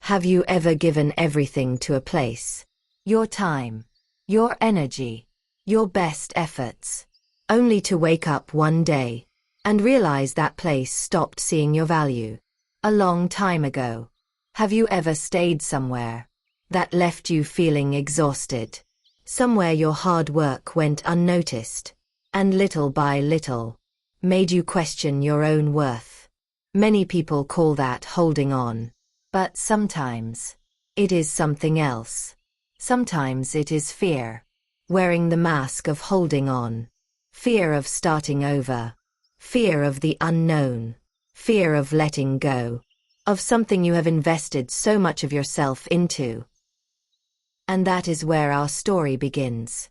Have you ever given everything to a place? Your time, your energy, your best efforts, only to wake up one day and realize that place stopped seeing your value a long time ago? Have you ever stayed somewhere that left you feeling exhausted? Somewhere your hard work went unnoticed, and little by little, made you question your own worth. Many people call that holding on. But sometimes, it is something else. Sometimes it is fear. Wearing the mask of holding on. Fear of starting over. Fear of the unknown. Fear of letting go. Of something you have invested so much of yourself into. And that is where our story begins.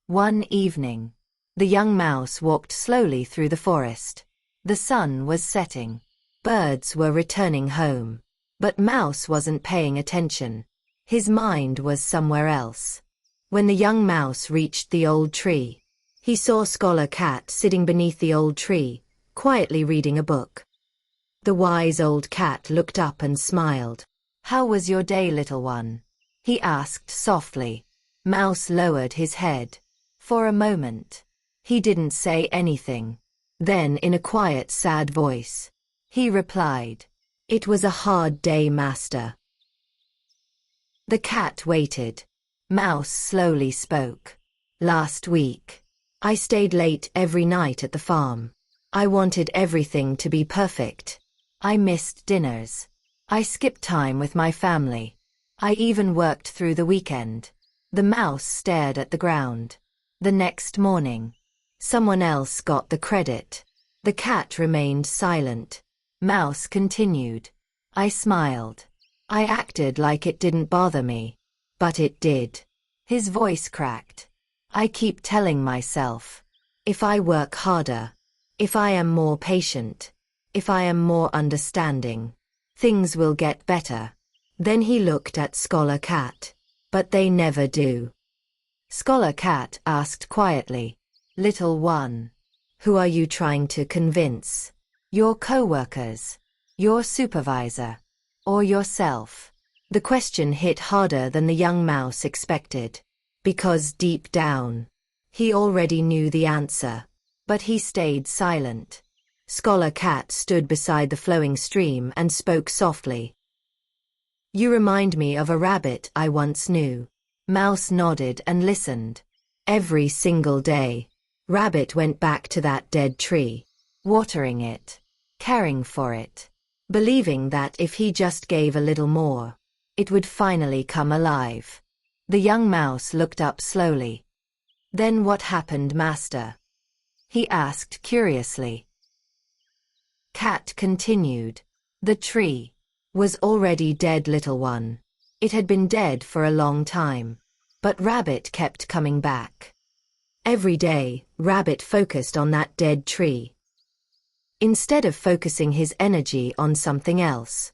One evening, the young mouse walked slowly through the forest. The sun was setting. Birds were returning home. But Mouse wasn't paying attention. His mind was somewhere else. When the young mouse reached the old tree, he saw Scholar Cat sitting beneath the old tree, quietly reading a book. The wise old cat looked up and smiled. "How was your day, little one?" he asked softly. Mouse lowered his head. For a moment, he didn't say anything. Then, in a quiet, sad voice, he replied, "It was a hard day, master." The cat waited. Mouse slowly spoke. "Last week, I stayed late every night at the farm. I wanted everything to be perfect. I missed dinners. I skipped time with my family. I even worked through the weekend." The mouse stared at the ground. The next morning, someone else got the credit. The cat remained silent. Mouse continued. "I smiled. I acted like it didn't bother me. But it did." His voice cracked. "I keep telling myself, if I work harder, if I am more patient, if I am more understanding, things will get better." Then he looked at Scholar Cat. "But they never do." Scholar Cat asked quietly, "Little one, who are you trying to convince? Your co-workers, your supervisor, or yourself?" The question hit harder than the young mouse expected, because deep down, he already knew the answer. But he stayed silent. Scholar Cat stood beside the flowing stream and spoke softly. "You remind me of a rabbit I once knew." Mouse nodded and listened. Every single day, Rabbit went back to that dead tree, watering it, caring for it, believing that if he just gave a little more, it would finally come alive. The young mouse looked up slowly. "Then what happened, master?" he asked curiously. Cat continued. "The tree was already dead, little one. It had been dead for a long time. But Rabbit kept coming back. Every day, Rabbit focused on that dead tree, instead of focusing his energy on something else."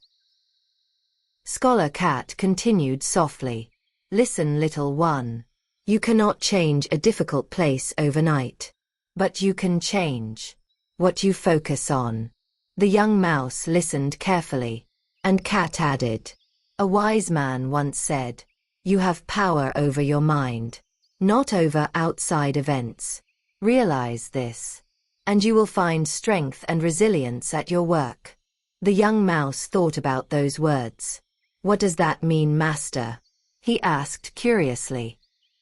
Scholar Cat continued softly. "Listen, little one. You cannot change a difficult place overnight. But you can change what you focus on." The young mouse listened carefully, and Cat added, "A wise man once said, you have power over your mind, not over outside events. Realize this, and you will find strength and resilience at your work." The young mouse thought about those words. "What does that mean, master?" he asked curiously.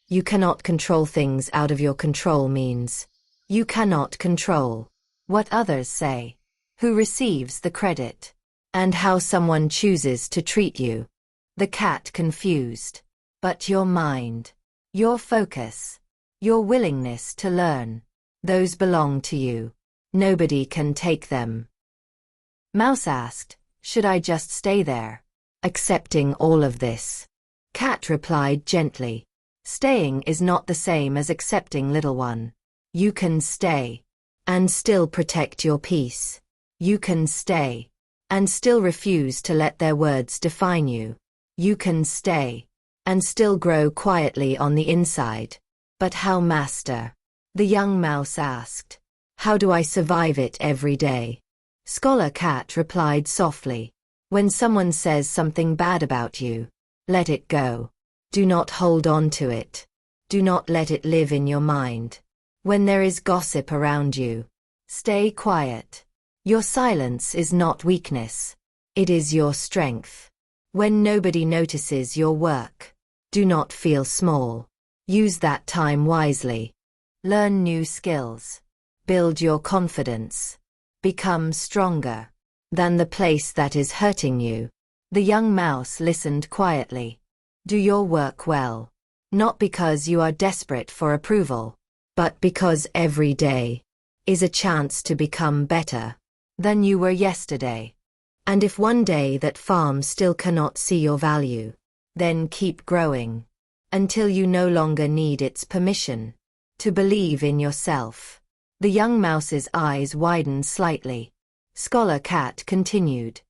"You cannot control things out of your control" means you cannot control what others say, who receives the credit, and how someone chooses to treat you. The cat confused. "But your mind, your focus, your willingness to learn, those belong to you. Nobody can take them." Mouse asked, "Should I just stay there, accepting all of this?" Cat replied gently, "Staying is not the same as accepting, little one. You can stay and still protect your peace. You can stay and still refuse to let their words define you. You can stay and still grow quietly on the inside." "But how, master?" the young mouse asked. "How do I survive it every day?" Scholar Cat replied softly. When someone says something bad about you, let it go. Do not hold on to it. Do not let it live in your mind. When there is gossip around you, stay quiet. Your silence is not weakness. It is your strength. When nobody notices your work, do not feel small. Use that time wisely. Learn new skills. Build your confidence. Become stronger than the place that is hurting you. The young mouse listened quietly. Do your work well. Not because you are desperate for approval, but because every day is a chance to become better than you were yesterday. And if one day that farm still cannot see your value, then keep growing until you no longer need its permission to believe in yourself. The young mouse's eyes widened slightly. Scholar Cat continued.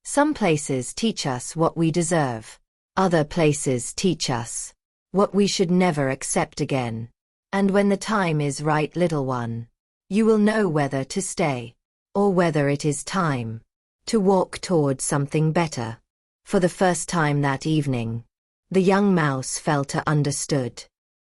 Some places teach us what we deserve. Other places teach us what we should never accept again. And when the time is right, little one, you will know whether to stay or whether it is time to walk toward something better. For the first time that evening, the young mouse felt understood.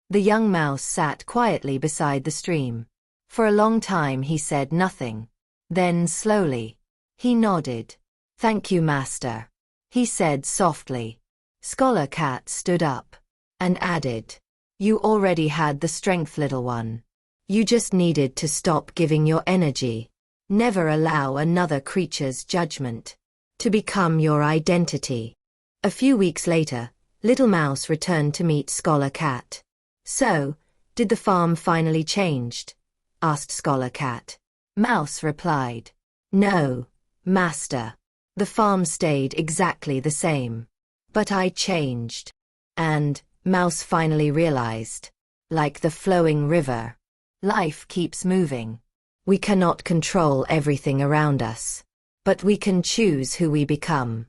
The young mouse sat quietly beside the stream. For a long time he said nothing. Then slowly, he nodded. "Thank you, master," he said softly. Scholar Cat stood up and added, "You already had the strength, little one. You just needed to stop giving your energy. Never allow another creature's judgment to become your identity." A few weeks later, Little Mouse returned to meet Scholar Cat. "So, did the farm finally changed?" asked Scholar Cat. Mouse replied, "No, master. The farm stayed exactly the same. But I changed." And Mouse finally realized, like the flowing river, life keeps moving. We cannot control everything around us, but we can choose who we become.